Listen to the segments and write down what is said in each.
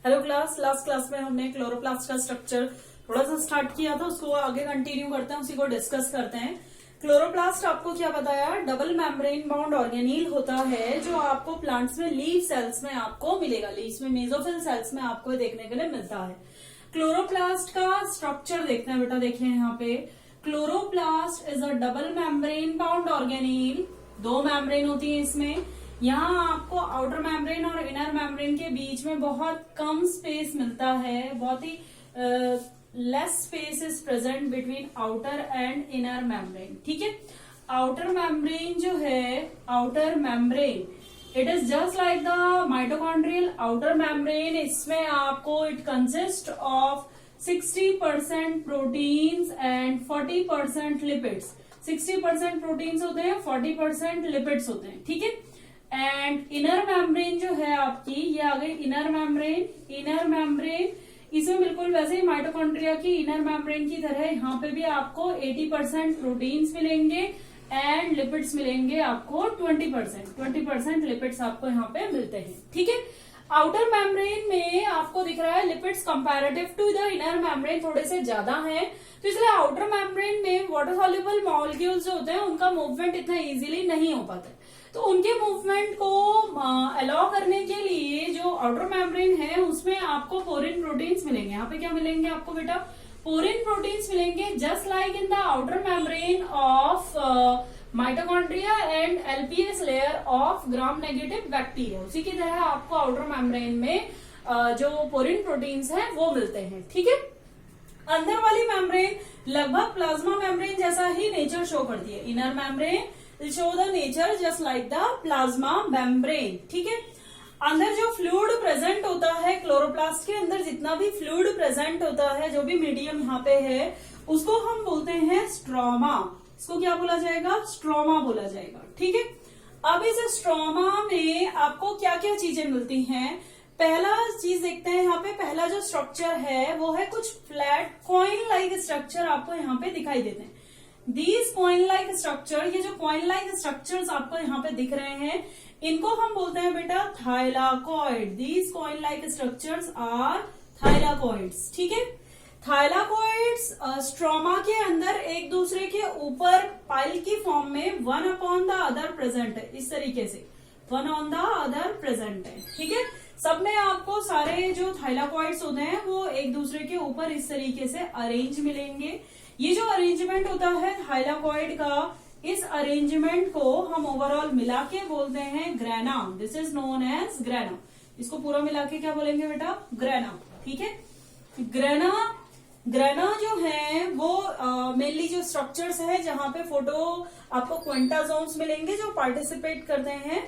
Hello class, last class में हमने chloroplast का स्ट्रक्चर थोड़ा सा स्टार्ट किया था, उसको आगे कंटिन्यू करते हैं, उसी को डिस्कस करते हैं। क्लोरोप्लास्ट आपको क्या बताया, डबल मेम्ब्रेन बाउंड ऑर्गेनील होता है जो आपको प्लांट्स में लीफ सेल्स में आपको मिलेगा, लीव्स में मेसोफिल सेल्स में आपको देखने के लिए मिलता है। क्लोरोप्लास्ट का स्ट्रक्चर देखते हैं बेटा, देखिए यहाँ पे chloroplast is a double membrane bound organelle. दो मेम्ब्रेन होती है इसमें। यहाँ आपको आउटर मेम्ब्रेन और इनर मेम्ब्रेन के बीच में बहुत कम स्पेस मिलता है, बहुत ही less space is present between outer and inner membrane. ठीक है, आउटर मेम्ब्रेन जो है, outer membrane it is just like the mitochondrial outer membrane. इसमें आपको it consist of 60% proteins and 40% lipids. 60% proteins होते हैं, 40% लिपिड्स होते हैं। ठीक है, एंड इनर मेम्ब्रेन जो है आपकी, ये आ गई इनर मेम्ब्रेन। इनर मेम्ब्रेन इसमें बिल्कुल वैसे ही माइटोकॉन्ड्रिया की इनर मेम्ब्रेन की तरह यहाँ पे भी आपको 80% प्रोटीन्स मिलेंगे एंड लिपिड्स मिलेंगे आपको 20% लिपिड्स आपको यहाँ पे मिलते हैं। ठीक है, आउटर मेम्ब्रेन में आपको दिख रहा है lipids comparative to the inner membrane थोड़े से ज्यादा हैं, तो इसलिए आउटर मेम्ब्रेन में वाटर सॉल्युबल मॉलिक्यूल्स जो होते हैं उनका मूवमेंट इतना इजीली नहीं हो पाता, तो उनके मूवमेंट को अलाउ करने के लिए जो आउटर मेम्ब्रेन है उसमें आपको पोरिन प्रोटीन्स मिलेंगे। यहाँ पे क्या मिलेंगे आपको बेटा, पोरिन प्रोटीन्स मिलेंगे, just like in the outer membrane of mitochondria and LPS layer of gram negative bacteria. उसी की तरह आपको आउटर मेम्ब्रेन में जो पोरिन प्रोटीन्स हैं वो मिलते हैं। ठीक है, अंदर वाली मेम्ब्रेन लगभग प्लाज्मा मेम्ब्रेन जैसा ही नेचर शो करती है। Inner membrane will show the nature just like the plasma membrane। ठीक है, अंदर जो फ्लूइड प्रेजेंट होता है, क्लोरोप्लास्ट के अंदर जितना भी फ्लूइड प्रेजेंट होता है, जो भी मीडियम यहाँ पे है, उसको हम बोलते हैं स्ट्रोमा। इसको क्या बोला जाएगा, स्ट्रोमा बोला जाएगा। ठीक है, अब इस स्ट्रोमा में आपको क्या क्या चीजें मिलती हैं। पहला चीज देखते हैं, यहाँ पे पहला जो स्ट्रक्चर है वो है कुछ फ्लैट कॉइन लाइक स्ट्रक्चर आपको यहाँ पे दिखाई देते हैं। These coin like structure, ये जो coin like structures आपको यहाँ पे दिख रहे हैं, इनको हम बोलते हैं बेटा thylakoid. These coin like structures are thylakoids। ठीक है, थाइलाकॉइड्स स्ट्रोमा के अंदर एक दूसरे के ऊपर पाइल की फॉर्म में one upon the other present है, इस तरीके से one on the other present है। ठीक है, सब में आपको सारे जो थाइलाकॉइड्स होते हैं वो एक दूसरे के ऊपर इस तरीके से अरेंज मिलेंगे। ये जो अरेंजमेंट होता है थाइलाकॉइड का, इस अरेंजमेंट को हम ओवरऑल मिला के बोलते हैं grana. This is known as grana. इसको पूरा मिला के क्या बोलेंगे बेटा, ग्रेना। ठीक है, ग्रेना जो है वो मेनली जो स्ट्रक्चर्स है जहां पे आपको क्वेंटाजोम्स मिलेंगे जो पार्टिसिपेट करते हैं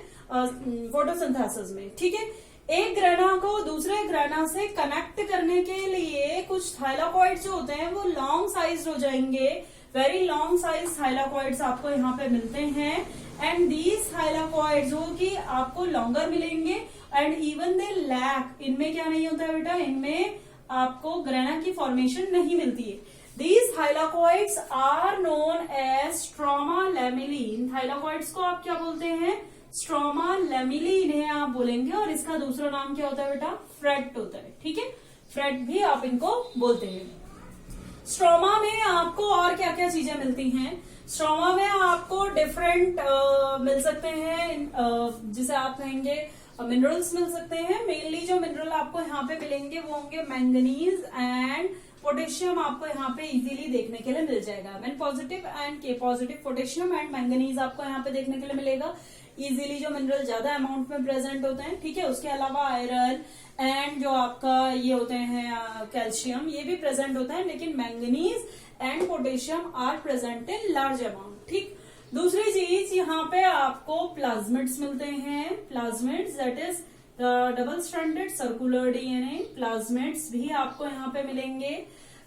फोटोसिंथेसिस में। ठीक है, एक ग्रेना को दूसरे ग्रेना से कनेक्ट करने के लिए कुछ थाइलाकॉइड्स जो होते हैं वो लॉन्ग साइज हो जाएंगे, वेरी लॉन्ग साइज थाइलाकॉइड्स आपको यहाँ पे मिलते हैं। एंड दीज थाइलाकॉइड्स जो कि आपको लॉन्गर मिलेंगे एंड इवन दे लैक, इनमें क्या नहीं होता है बेटा, इनमें आपको ग्रेना की फॉर्मेशन नहीं मिलती है। These thylakoids are known as stroma lamellae. इन थाइलाकॉइड्स को आप क्या बोलते हैं, स्ट्रोमा लैमेली इन्हें आप बोलेंगे, और इसका दूसरा नाम क्या होता है बेटा, फ्रेट होता है। ठीक है, फ्रेट भी आप इनको बोलते हैं। स्ट्रोमा में आपको और क्या क्या चीजें मिलती हैं, स्ट्रोमा में आपको डिफरेंट मिल सकते हैं, जिसे आप कहेंगे मिनरल्स मिल सकते हैं। मेनली जो मिनरल आपको यहाँ पे मिलेंगे वो होंगे मैंगनीज एंड पोटेशियम। आपको यहाँ पे इजीली देखने के लिए मिल जाएगा, मैन पॉजिटिव एंड के पॉजिटिव पोटेशियम एंड मैंगनीज आपको यहाँ पे देखने के लिए मिलेगा इजीली, जो मिनरल ज्यादा अमाउंट में प्रेजेंट होते हैं। ठीक है, उसके अलावा आयरन एंड जो आपका ये होते हैं कैल्शियम, ये भी प्रेजेंट होता है, लेकिन manganese and potassium are present in large amount. ठीक, दूसरी चीज यहाँ पे आपको प्लाज्मिड्स मिलते हैं। Plasmids that is double stranded circular DNA, plasmids भी आपको यहाँ पे मिलेंगे।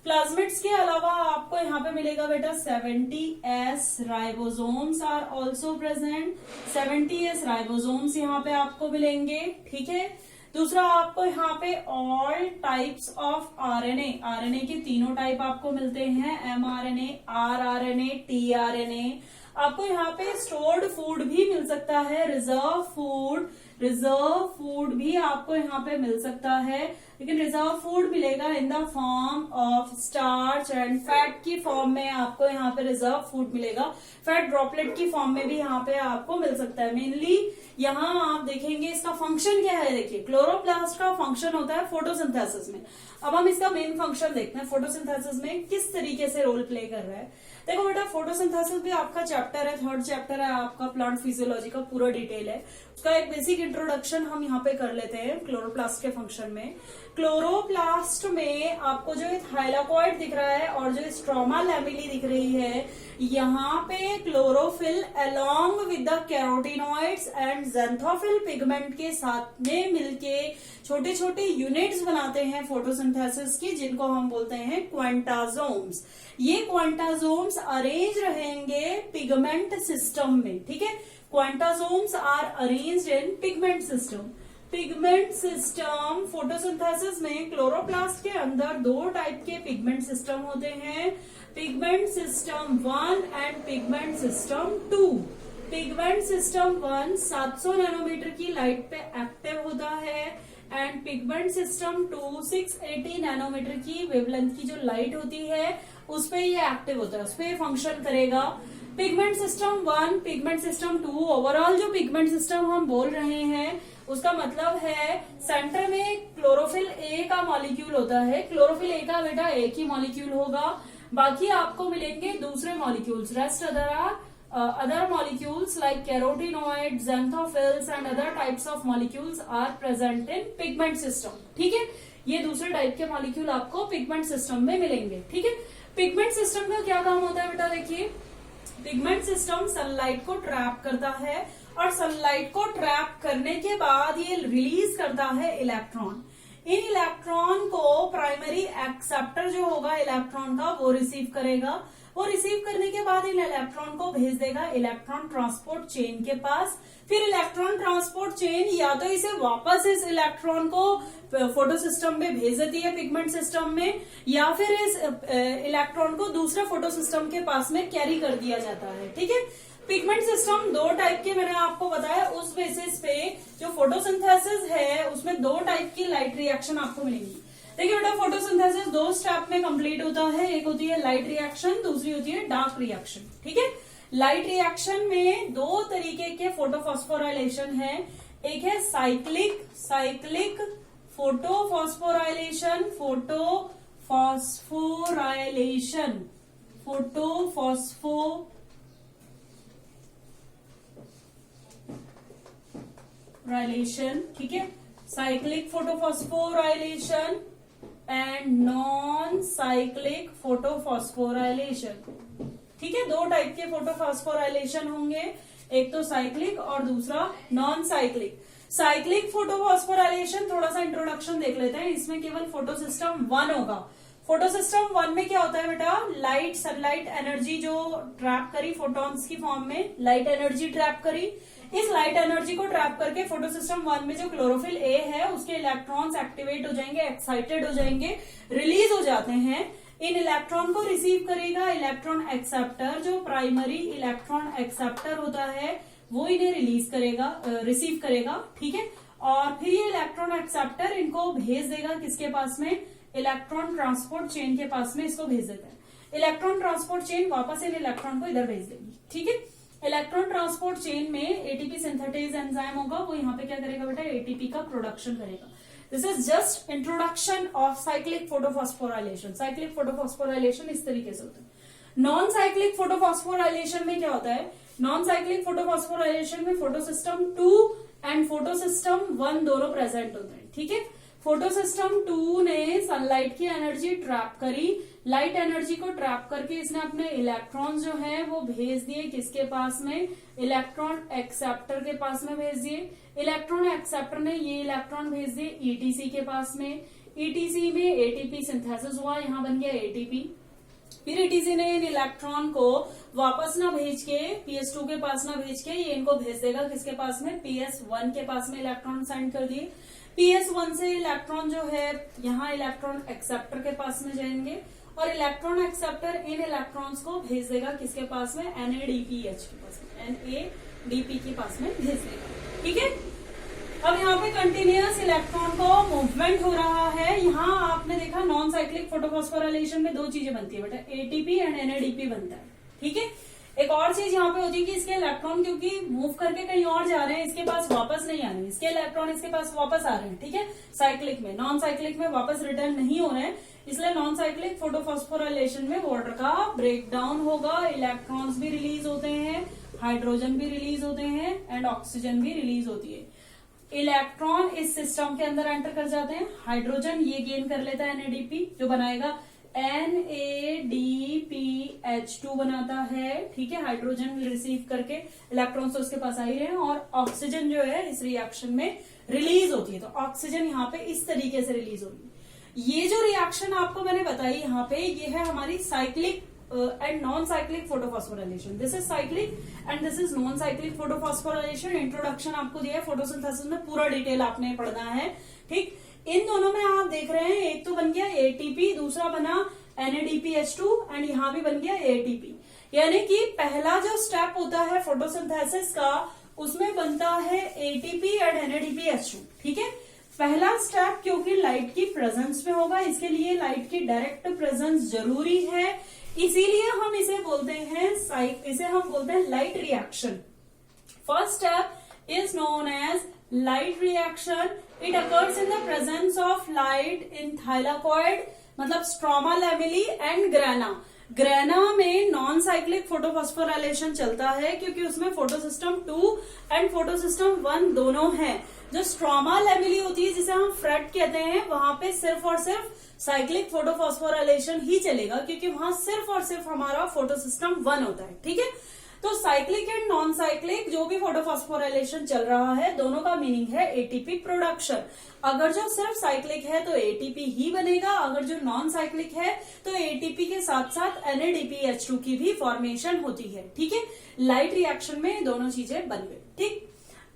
प्लाज्मिड्स के अलावा आपको यहाँ पे मिलेगा बेटा 70S ribosomes are also present. 70S ribosomes यहाँ पे आपको मिलेंगे। ठीक है, दूसरा आपको यहाँ पे all types of RNA, RNA के तीनों टाइप आपको मिलते हैं, mRNA, rRNA, tRNA। आपको यहाँ पे स्टोर्ड फूड भी मिल सकता है, रिजर्व फूड रिजर्व फूड भी आपको यहाँ पे मिल सकता है, लेकिन रिजर्व फूड मिलेगा in the form of starch and fat की फॉर्म में आपको यहाँ पे रिजर्व फूड मिलेगा। फैट ड्रॉपलेट की फॉर्म में भी यहाँ पे आपको मिल सकता है। मेनली यहाँ आप देखेंगे इसका फंक्शन क्या है। देखिए क्लोरोप्लास्ट का फंक्शन होता है फोटोसिंथेसिस में। अब हम इसका मेन फंक्शन देखते हैं फोटोसिंथेसिस में किस तरीके से रोल प्ले कर रहा है। देखो बेटा फोटोसिंथेसिस भी आपका चैप्टर है, 3rd चैप्टर है आपका, प्लांट फिजियोलॉजी का पूरा डिटेल है। उसका एक बेसिक इंट्रोडक्शन हम यहाँ पे कर लेते हैं क्लोरोप्लास्ट के फंक्शन में। क्लोरोप्लास्ट में आपको जो थाइलाकॉइड दिख रहा है और जो स्ट्रोमा लैमेली दिख रही है, यहाँ पे chlorophyll along with the carotenoids and xanthophyll pigment के साथ में मिलके छोटे छोटे यूनिट्स बनाते हैं फोटोसिंथेसिस की, जिनको हम बोलते हैं क्वांटासोम्स। ये क्वांटासोम्स अरेंज रहेंगे पिगमेंट सिस्टम में, ठीक है। Quantasomes are arranged in pigment system. Pigment system photosynthesis में क्लोरोप्लास्ट के अंदर 2 टाइप के पिगमेंट सिस्टम होते हैं, pigment system 1 and pigment system 2। Pigment system 1 700 nanometre की लाइट पे एक्टिव होता है एंड पिगमेंट सिस्टम 2 680 नैनोमीटर की वेवलेंथ की जो लाइट होती है उस पे ये एक्टिव होता है, उस पे फंक्शन करेगा। Pigment system 1, pigment system 2, overall जो पिगमेंट सिस्टम हम बोल रहे हैं उसका मतलब है सेंटर में क्लोरोफिल ए का मॉलिक्यूल होता है। क्लोरोफिल ए का बेटा एक ही मॉलिक्यूल होगा, बाकी आपको मिलेंगे दूसरे molecules. Rest other molecules like carotenoids, xanthophylls and other types of molecules are present in pigment system, ठीक है। ये दूसरे टाइप के मॉलिक्यूल आपको पिगमेंट सिस्टम में मिलेंगे, ठीक है। पिगमेंट सिस्टम का क्या काम होता है बेटा, देखिए पिगमेंट सिस्टम सनलाइट को ट्रैप करता है और सनलाइट को ट्रैप करने के बाद ये रिलीज करता है इलेक्ट्रॉन। इन इलेक्ट्रॉन को प्राइमरी एक्सेप्टर जो होगा इलेक्ट्रॉन का वो रिसीव करेगा। वो रिसीव करने के बाद इन इलेक्ट्रॉन को भेज देगा इलेक्ट्रॉन ट्रांसपोर्ट चेन के पास। फिर इलेक्ट्रॉन ट्रांसपोर्ट चेन या तो इसे वापस इस इलेक्ट्रॉन को फोटो सिस्टम में भेज देती है पिगमेंट सिस्टम में, या फिर इस इलेक्ट्रॉन को दूसरे फोटो सिस्टम के पास में कैरी कर दिया जाता है, ठीक है। पिगमेंट सिस्टम 2 टाइप के मैंने आपको बताया, उस बेसिस पे जो फोटोसिंथेसिस है उसमें 2 टाइप की लाइट रिएक्शन आपको मिलेंगी। देखिए बेटा फोटोसिंथेसिस 2 स्टेप में कंप्लीट होता है, एक होती है लाइट रिएक्शन, दूसरी होती है डार्क रिएक्शन, ठीक है। लाइट रिएक्शन में 2 तरीके के फोटोफॉस्फोराइलेशन है, एक है साइक्लिक फोटोफॉस्फोराइलेशन, ठीक है। Cyclic photophosphorylation and non cyclic photophosphorylation, ठीक है। 2 टाइप के फोटोफॉस्फोराइलेशन होंगे, एक तो साइक्लिक और दूसरा नॉन साइक्लिक। साइक्लिक फोटोफॉस्फोराइलेशन थोड़ा सा इंट्रोडक्शन देख लेते हैं, इसमें केवल फोटोसिस्टम 1 होगा। फोटोसिस्टम 1 में क्या होता है बेटा, लाइट सनलाइट एनर्जी जो ट्रैप करी फोटॉन्स की फॉर्म में लाइट एनर्जी ट्रैप करी, इस लाइट एनर्जी को ट्रैप करके फोटोसिस्टम 1 में जो क्लोरोफिल ए है उसके इलेक्ट्रॉन्स एक्टिवेट हो जाएंगे, एक्साइटेड हो जाएंगे, रिलीज हो जाते हैं। इन इलेक्ट्रॉन को रिसीव करेगा इलेक्ट्रॉन एक्सेप्टर, जो प्राइमरी इलेक्ट्रॉन एक्सेप्टर होता है वो इन्हें रिसीव करेगा, ठीक है। और फिर ये इलेक्ट्रॉन एक्सेप्टर इनको भेज देगा किसके पास में, इलेक्ट्रॉन ट्रांसपोर्ट चेन के पास में इसको भेज देता है। इलेक्ट्रॉन ट्रांसपोर्ट चेन वापस इन इलेक्ट्रॉन को इधर भेज देगी, ठीक है। इलेक्ट्रॉन ट्रांसपोर्ट चेन में एटीपी सिंथेटेज एंजाइम होगा, वो यहाँ पे क्या करेगा बेटा, एटीपी का प्रोडक्शन करेगा। This is just introduction of cyclic photophosphorylation. Cyclic photophosphorylation इस तरीके से होता है। नॉन साइक्लिक फोटोफॉस्फोराइलेशन में क्या होता है, नॉन साइक्लिक फोटोफॉस्फोराइलेशन में फोटोसिस्टम 2 एंड फोटोसिस्टम 1 दोनों प्रेजेंट होते हैं, ठीक है। फोटोसिस्टम 2 ने सनलाइट की एनर्जी ट्रैप करी, लाइट एनर्जी को ट्रैप करके इसने अपने इलेक्ट्रॉन जो है वो भेज दिए किसके पास में, इलेक्ट्रॉन एक्सेप्टर के पास में भेज दिए। इलेक्ट्रॉन एक्सेप्टर ने ये इलेक्ट्रॉन भेज दिए ईटीसी के पास में, ईटीसी में एटीपी सिंथेसिस हुआ, यहाँ बन गया एटीपी। फिर ईटीसी ने इन इलेक्ट्रॉन को वापस ना भेज के PS2 के पास ना भेज के ये इनको भेज देगा किसके पास में, PS1 के पास में इलेक्ट्रॉन सेंड कर दिए। PS1 से इलेक्ट्रॉन जो है यहाँ इलेक्ट्रॉन एक्सेप्टर के पास में जाएंगे और इलेक्ट्रॉन एक्सेप्टर इन इलेक्ट्रॉन्स को भेज देगा किसके पास में, NADPH के पास में, NADP के पास में भेज देगा, ठीक है। अब यहाँ पे कंटिन्यूअस इलेक्ट्रॉन को मूवमेंट हो रहा है। यहाँ आपने देखा नॉन साइक्लिक फोटोफॉस्फोराइलेशन में दो चीजें बनती है बेटा, एटीपी एंड एनएडीपी बनता है, ठीक है। एक और चीज यहाँ पे होती है कि इसके इलेक्ट्रॉन क्योंकि मूव करके कहीं और जा रहे हैं, इसके पास वापस नहीं आ रहे हैं, इसके इलेक्ट्रॉन इसके पास वापस आ रहे हैं, ठीक है। साइक्लिक में, नॉन साइक्लिक में वापस रिटर्न नहीं हो रहे हैं, इसलिए नॉन साइक्लिक फोटोफॉस्फोराइलेशन में वाटर का ब्रेक डाउन होगा, इलेक्ट्रॉन्स भी रिलीज होते हैं, हाइड्रोजन भी रिलीज होते हैं एंड ऑक्सीजन भी रिलीज होती है। इलेक्ट्रॉन इस सिस्टम के अंदर एंटर कर जाते हैं, हाइड्रोजन ये गेन कर लेता है एनएडीपी, जो बनाएगा NADPH2 बनाता है, ठीक है। हाइड्रोजन रिसीव करके इलेक्ट्रॉन्स तो उसके पास आ ही रहे हैं और ऑक्सीजन जो है इस रिएक्शन में रिलीज होती है। तो ऑक्सीजन यहाँ पे इस तरीके से रिलीज होगी। ये जो रिएक्शन आपको मैंने बताई यहाँ पे, ये है हमारी cyclic and non cyclic photophosphorylation. This is cyclic and this is non cyclic photophosphorylation. Introduction आपको दिया है, फोटोसिंथेसिस में पूरा डिटेल आपने पढ़ना है, ठीक। इन दोनों में आप देख रहे हैं, एक तो बन गया एटीपी, दूसरा बना NADPH2 एंड यहाँ भी बन गया एटीपी। यानी कि पहला जो स्टेप होता है फोटोसिंथेसिस का, उसमें बनता है एटीपी एंड NADPH2, ठीक है। पहला स्टेप क्योंकि लाइट की प्रेजेंस में होगा, इसके लिए लाइट की डायरेक्ट प्रेजेंस जरूरी है, इसीलिए हम इसे बोलते हैं light reaction. First step is known as light reaction. It occurs in the presence of light in thylakoid, मतलब stroma lamellae and grana. Grana में नॉन साइक्लिक फोटोफॉस्फोराइलेशन चलता है क्योंकि उसमें फोटोसिस्टम 2 एंड फोटोसिस्टम 1 दोनों हैं। जो स्ट्रोमा लैमेली होती है, जिसे हम फ्रेट कहते हैं, वहां पे सिर्फ और सिर्फ साइक्लिक फोटोफॉस्फोराइलेशन ही चलेगा क्योंकि वहां सिर्फ और सिर्फ हमारा फोटोसिस्टम 1 होता है, ठीक है। तो साइक्लिक एंड नॉन साइक्लिक जो भी फोटोफॉस्फोराइलेशन चल रहा है, दोनों का मीनिंग है एटीपी प्रोडक्शन। अगर जो सिर्फ साइक्लिक है तो एटीपी ही बनेगा, अगर जो नॉन साइक्लिक है तो एटीपी के साथ साथ NADPH2 की भी फॉर्मेशन होती है, ठीक है। लाइट रिएक्शन में दोनों चीजें बन गई, ठीक।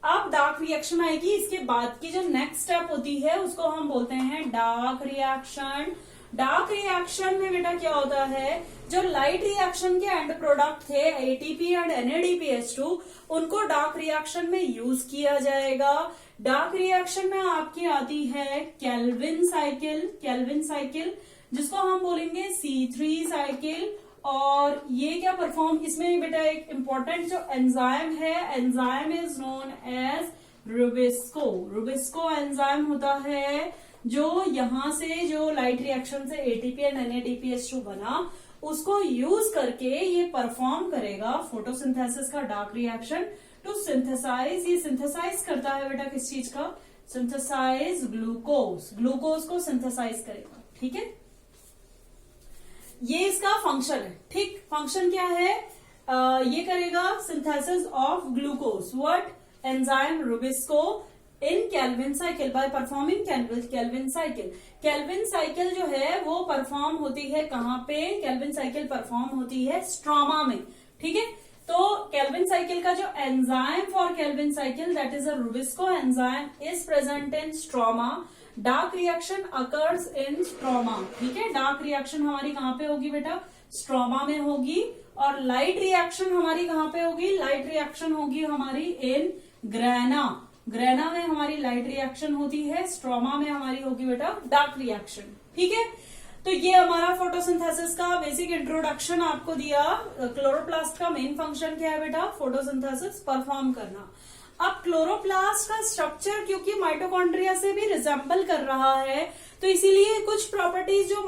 अब डार्क रिएक्शन आएगी, इसके बाद की जो नेक्स्ट स्टेप होती है उसको हम बोलते हैं डार्क रिएक्शन। डार्क रिएक्शन में बेटा क्या होता है, जो लाइट रिएक्शन के एंड प्रोडक्ट थे एटीपी एंड NADPH2, उनको डार्क रिएक्शन में यूज किया जाएगा। डार्क रिएक्शन में आपकी आती है केल्विन साइकिल, जिसको हम बोलेंगे C3 साइकिल। और ये क्या परफॉर्म, इसमें बेटा एक इंपॉर्टेंट जो एंजाइम है, enzyme is known as rubisco enzyme होता है, जो यहां से जो लाइट रिएक्शन से एटीपी एंड NADPH2 बना, उसको यूज करके ये परफॉर्म करेगा फोटोसिंथेसिस का डार्क रिएक्शन टू सिंथेसाइज। ये सिंथेसाइज करता है बेटा किस चीज का, सिंथेसाइज ग्लूकोज को सिंथेसाइज करेगा, ठीक है। ये इसका फंक्शन है, ठीक। फंक्शन क्या है, ये करेगा synthesis of glucose, what, enzyme Rubisco in Calvin cycle by performing Calvin cycle. Calvin cycle जो है वो परफॉर्म होती है कहाँ पे, केल्विन साइकिल परफॉर्म होती है स्ट्रोमा में, ठीक है। तो केल्विन साइकिल का जो enzyme for Calvin cycle, that is a Rubisco enzyme, is present in stroma. Dark reaction occurs in stroma, ठीक है। डार्क रिएक्शन हमारी कहाँ पे होगी बेटा, स्ट्रोमा में होगी। और लाइट रिएक्शन हमारी कहाँ पे होगी, लाइट रिएक्शन होगी हमारी इन ग्रेना में हमारी लाइट रिएक्शन होती है, स्ट्रोमा में हमारी होगी बेटा डार्क रिएक्शन, ठीक है। तो ये हमारा फोटोसिंथेसिस का बेसिक इंट्रोडक्शन आपको दिया। क्लोरोप्लास्ट का मेन फंक्शन क्या है बेटा, फोटोसिंथेसिस परफॉर्म करना। अब क्लोरोप्लास्ट का स्ट्रक्चर क्योंकि माइटोकॉन्ड्रिया से भी रिजेंबल कर रहा है, तो इसीलिए कुछ प्रॉपर्टीज जो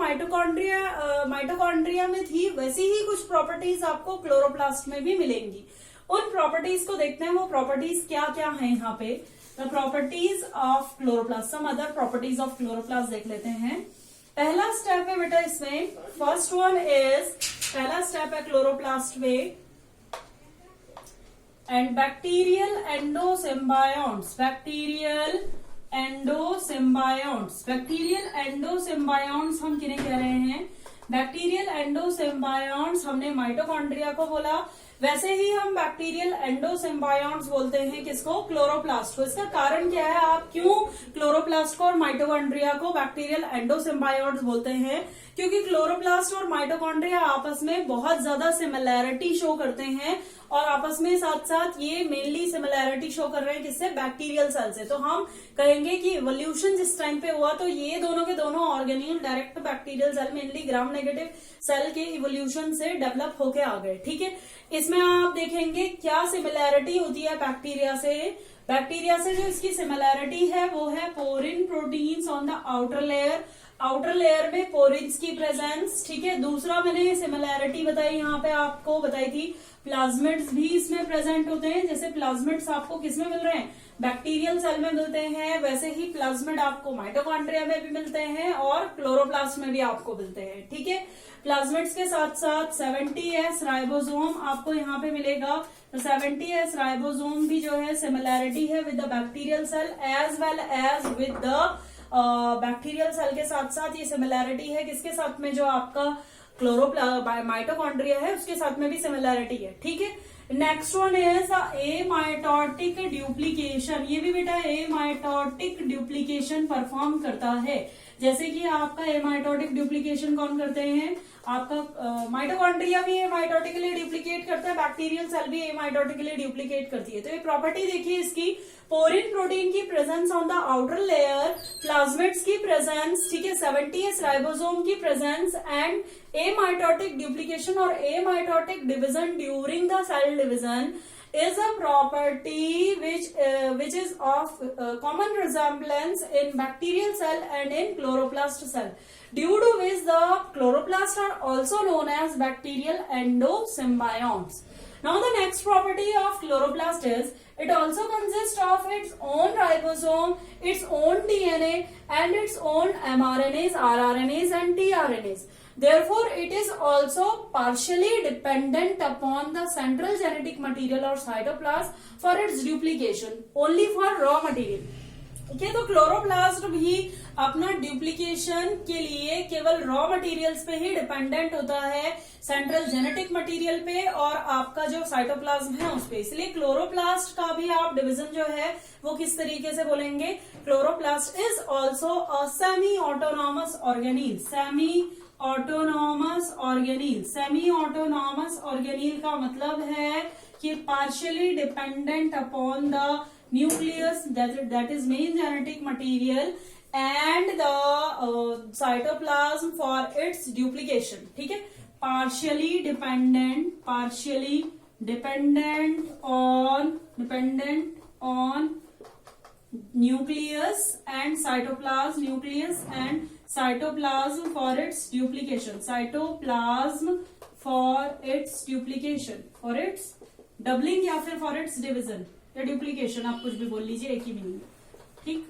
माइटोकॉन्ड्रिया में थी, वैसी ही कुछ प्रॉपर्टीज आपको क्लोरोप्लास्ट में भी मिलेंगी। उन प्रॉपर्टीज को देखते हैं, वो प्रॉपर्टीज क्या क्या है यहाँ पे। The properties of chloroplast, some other properties of chloroplast देख लेते हैं। पहला स्टेप है बेटा इसमें, फर्स्ट वन इज, पहला स्टेप है क्लोरोप्लास्ट में and bacterial endosymbionts. Bacterial endosymbionts हम किन्हें कह रहे हैं, बैक्टीरियल एंडोसिम्बायोन्ट्स। हमने माइटोकॉन्ड्रिया को बोला, वैसे ही हम बैक्टीरियल एंडोसिम्बायोट्स बोलते हैं किसको, क्लोरोप्लास्ट को। इसका कारण क्या है, आप क्यों क्लोरोप्लास्ट को और माइटोकॉन्ड्रिया को बैक्टीरियल एंडोसिम्बायोट्स बोलते हैं, क्योंकि क्लोरोप्लास्ट और माइटोकॉन्ड्रिया आपस में बहुत ज्यादा सिमिलैरिटी शो करते हैं और आपस में साथ साथ ये मेनली सिमिलैरिटी शो कर रहे हैं किससे, बैक्टीरियल सेल से। तो हम कहेंगे कि इवोल्यूशन जिस टाइम पे हुआ तो ये दोनों के दोनों organelle direct bacterial cell, mainly gram negative cell के इवोल्यूशन से डेवलप होके आ गए। ठीक है, इसमें आप देखेंगे क्या सिमिलैरिटी होती है बैक्टीरिया से। बैक्टीरिया से जो इसकी सिमिलैरिटी है वो है porin proteins on the outer layer, outer layer में पोरिन्स की प्रेजेंस। ठीक है, दूसरा मैंने सिमिलैरिटी बताई, यहाँ पे आपको बताई थी प्लाज्मिड्स भी इसमें प्रेजेंट होते हैं। जैसे प्लाज्मिड्स आपको किसमें मिल रहे हैं, बैक्टीरियल सेल में मिलते हैं, वैसे ही प्लाज्मिड आपको माइटोकॉन्ड्रिया में भी मिलते हैं और क्लोरोप्लास्ट में भी आपको मिलते हैं। ठीक है, प्लाज्मिड्स के साथ साथ 70S राइबोसोम आपको यहाँ पे मिलेगा। तो 70S राइबोसोम भी जो है सिमिलैरिटी है with the bacterial cell as well as with the bacterial cell के साथ साथ ये सिमिलैरिटी है किसके साथ में, जो आपका माइटोकॉन्ड्रिया है उसके साथ में भी सिमिलैरिटी है। ठीक है, नेक्स्ट वन इज एमाइटोटिक ड्यूप्लीकेशन। ये भी बेटा एमाइटोटिक ड्यूप्लीकेशन परफॉर्म करता है। जैसे कि आपका एमाइटोटिक ड्यूप्लीकेशन कौन करते हैं, आपका माइटोकॉन्ड्रिया भी एमाइटोटिकली ड्यूप्लीकेट करता है, बैक्टीरियल सेल भी एमाइटोटिकली ड्यूप्लीकेट करती है। तो ये प्रॉपर्टी देखिए इसकी, पोरिन प्रोटीन की presence on the outer layer, plasmids की प्रेजेंस, ठीक है, 70S राइबोसोम की प्रेजेंस एंड एमाइटोटिक ड्यूप्लीकेशन और amitotic division during the cell division is a property which is of common resemblance in bacterial cell and in chloroplast cell, due to which the chloroplasts are also known as bacterial endosymbionts. Now the next property of chloroplast is it also consists of its own ribosome, its own DNA and its own mRNAs, rRNAs and tRNAs. Therefore, it is also partially dependent upon the central genetic material or cytoplasm for its duplication, only for raw material. ठीक है, तो chloroplast भी अपना duplication के लिए केवल raw materials पे ही dependent होता है, सेंट्रल जेनेटिक मटेरियल पे और आपका जो साइटोप्लाज्म है उस पे। इसलिए क्लोरोप्लास्ट का भी आप डिवीजन जो है वो किस तरीके से बोलेंगे, chloroplast is also a semi autonomous organelle. Semi autonomous organelle, semi autonomous organelle का मतलब है कि partially dependent upon the nucleus that is main genetic material and the cytoplasm for its duplication. ठीक है, partially dependent on nucleus and cytoplasm for its duplication, for its doubling या फिर for its division या duplication, आप कुछ भी बोल लीजिए, एक ही मीनिंग। ठीक,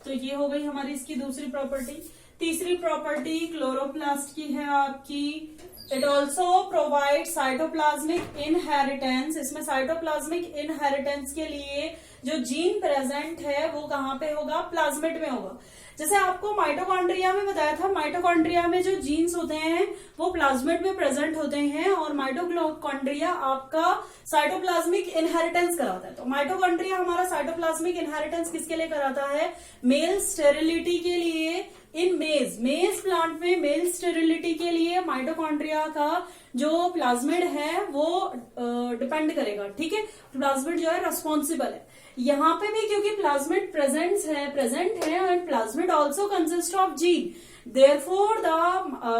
तो ये हो गई हमारी इसकी दूसरी प्रॉपर्टी। तीसरी प्रॉपर्टी क्लोरोप्लास्ट की है आपकी, it also provide cytoplasmic inheritance. इसमें साइटोप्लाज्मिक इनहेरिटेंस के लिए जो जीन प्रेजेंट है वो कहाँ पे होगा, प्लाज्मिड में होगा। जैसे आपको माइटोकॉन्ड्रिया में बताया था, माइटोकॉन्ड्रिया में जो जीन्स होते हैं वो प्लाज्मिड में प्रेजेंट होते हैं और माइटोकॉन्ड्रिया आपका साइटोप्लाज्मिक इनहेरिटेंस कराता है। तो माइटोकॉन्ड्रिया हमारा साइटोप्लाज्मिक इनहेरिटेंस किसके लिए कराता है, मेल स्टेरिलिटी के लिए। इन मेज प्लांट में मेल स्टेरिलिटी के लिए माइटोकॉन्ड्रिया का जो प्लाज्मिड है वो डिपेंड करेगा। ठीक है, प्लाज्मिड जो है रेस्पॉन्सिबल है। यहाँ पे भी क्योंकि प्लाज्मिड प्रेजेंट है and plasmid also consist of gene, therefore the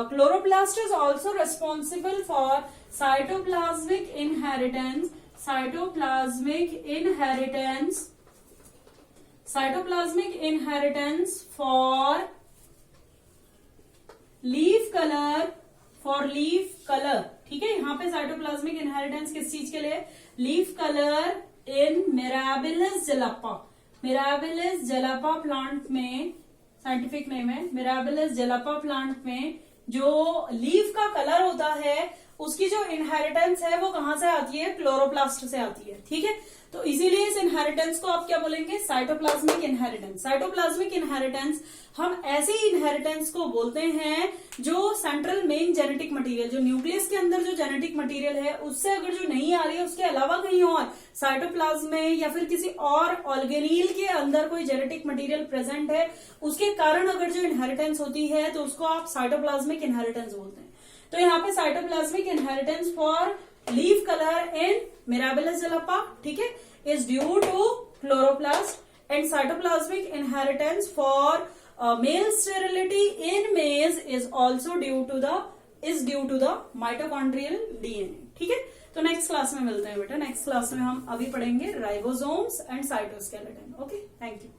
chloroplast is also responsible for cytoplasmic inheritance for leaf colour. ठीक है, यहाँ पे साइटोप्लाज्मिक इनहेरिटेंस किस चीज के लिए, लीफ कलर इन मिराबिलिस जलापा प्लांट में, साइंटिफिक नेम है मिराबिलिस जलापा प्लांट में जो लीफ का कलर होता है उसकी जो इनहेरिटेंस है वो कहां से आती है, क्लोरोप्लास्ट से आती है। ठीक है, तो इसीलिए इस इनहेरिटेंस को आप क्या बोलेंगे, साइटोप्लाज्मिक इनहेरिटेंस। साइटोप्लाज्मिक इनहेरिटेंस हम ऐसे इनहेरिटेंस को बोलते हैं जो सेंट्रल मेन जेनेटिक मटेरियल, जो न्यूक्लियस के अंदर जो जेनेटिक मटेरियल है उससे अगर जो नहीं आ रही है, उसके अलावा कहीं और साइटोप्लाज्म में या फिर किसी और ऑर्गेनील के अंदर कोई जेनेटिक मटेरियल प्रेजेंट है, उसके कारण अगर जो इनहेरिटेंस होती है तो उसको आप साइटोप्लाज्मिक इनहेरिटेंस बोलते हैं। तो यहाँ पे cytoplasmic inheritance for leaf colour in Mirabilis jalapa, ठीक है, is due to chloroplast, and cytoplasmic inheritance for male sterility in maize is also due to the mitochondrial DNA. ठीक है, तो नेक्स्ट क्लास में मिलते हैं बेटा। नेक्स्ट क्लास में हम अभी पढ़ेंगे ribosomes and cytoskeleton. Okay, thank you.